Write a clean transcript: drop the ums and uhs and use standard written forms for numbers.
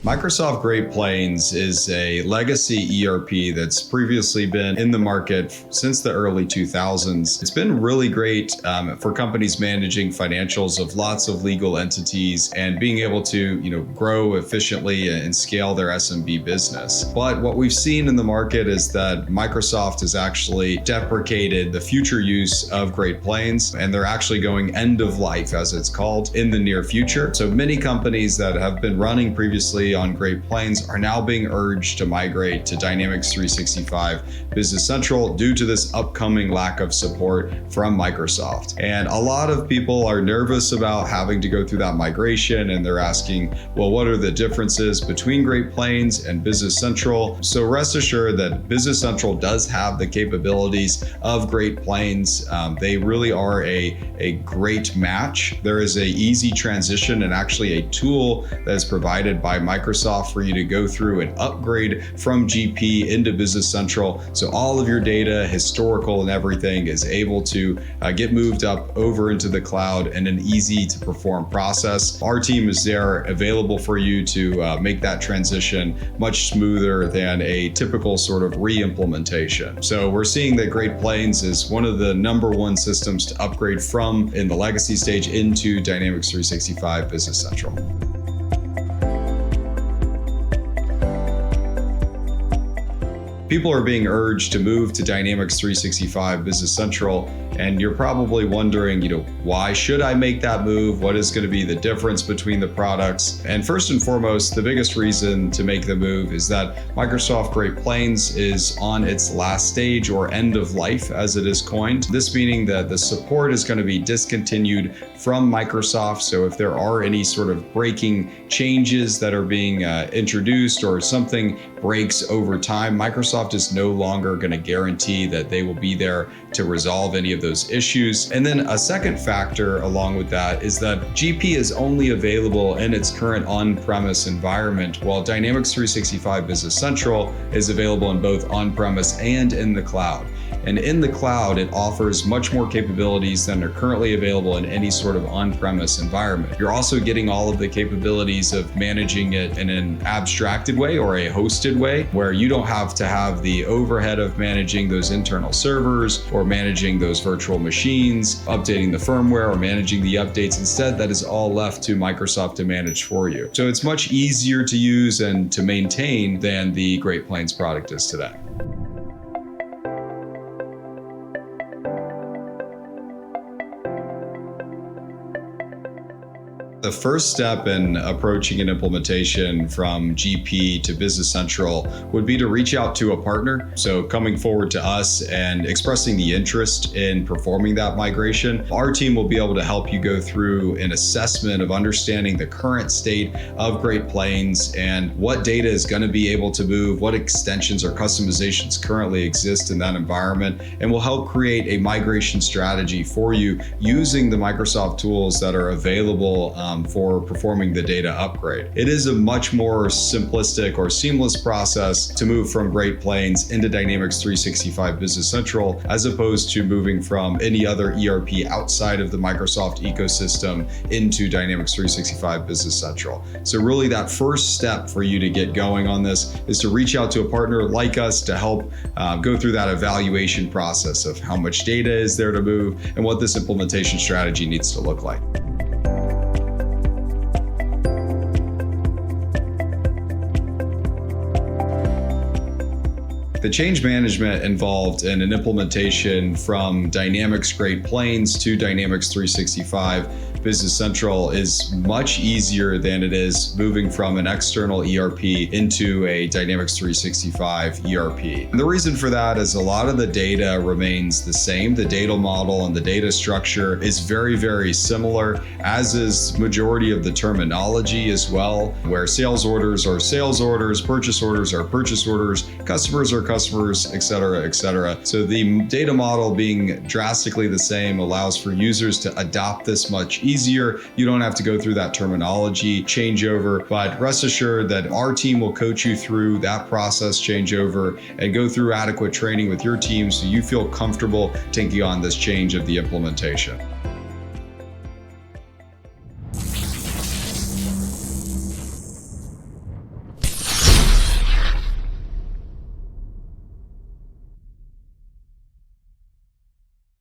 Microsoft Great Plains is a legacy ERP that's previously been in the market since the early 2000s. It's been really great for companies managing financials of lots of legal entities and being able to, grow efficiently and scale their SMB business. But what we've seen in the market is that Microsoft has actually deprecated the future use of Great Plains, and they're actually going end of life, as it's called, in the near future. So many companies that have been running previously on Great Plains are now being urged to migrate to Dynamics 365 Business Central due to this upcoming lack of support from Microsoft. And a lot of people are nervous about having to go through that migration, and they're asking, well, what are the differences between Great Plains and Business Central? So rest assured that Business Central does have the capabilities of Great Plains. They really are a great match. There is a easy transition and actually a tool that is provided by Microsoft for you to go through and upgrade from GP into Business Central. So all of your data, historical and everything, is able to get moved up over into the cloud in an easy to perform process. Our team is there available for you to make that transition much smoother than a typical sort of re-implementation. So we're seeing that Great Plains is one of the #1 systems to upgrade from in the legacy stage into Dynamics 365 Business Central. People are being urged to move to Dynamics 365 Business Central, and you're probably wondering, why should I make that move? What is going to be the difference between the products? And first and foremost, the biggest reason to make the move is that Microsoft Great Plains is on its last stage, or end of life as it is coined. This meaning that the support is going to be discontinued from Microsoft. So if there are any sort of breaking changes that are being introduced, or something breaks over time, Microsoft is no longer going to guarantee that they will be there to resolve any of those issues. And then a second factor along with that is that GP is only available in its current on-premise environment, while Dynamics 365 Business Central is available in both on-premise and in the cloud. And in the cloud, it offers much more capabilities than are currently available in any sort of on-premise environment. You're also getting all of the capabilities of managing it in an abstracted way or a hosted way, where you don't have to have the overhead of managing those internal servers or managing those virtual machines, updating the firmware or managing the updates. Instead, that is all left to Microsoft to manage for you. So it's much easier to use and to maintain than the Great Plains product is today. The first step in approaching an implementation from GP to Business Central would be to reach out to a partner. So coming forward to us and expressing the interest in performing that migration. Our team will be able to help you go through an assessment of understanding the current state of Great Plains and what data is going to be able to move, what extensions or customizations currently exist in that environment, and we'll help create a migration strategy for you using the Microsoft tools that are available for performing the data upgrade. It is a much more simplistic or seamless process to move from Great Plains into Dynamics 365 Business Central, as opposed to moving from any other ERP outside of the Microsoft ecosystem into Dynamics 365 Business Central. So really that first step for you to get going on this is to reach out to a partner like us to help go through that evaluation process of how much data is there to move and what this implementation strategy needs to look like. The change management involved in an implementation from Dynamics Great Plains to Dynamics 365 Business Central is much easier than it is moving from an external ERP into a Dynamics 365 ERP. And the reason for that is a lot of the data remains the same. The data model and the data structure is very, very similar, as is majority of the terminology as well, where sales orders are sales orders, purchase orders are purchase orders, customers are customers, et cetera, et cetera. So the data model being drastically the same allows for users to adopt this much easier. You don't have to go through that terminology changeover, but rest assured that our team will coach you through that process changeover and go through adequate training with your team so you feel comfortable taking on this change of the implementation.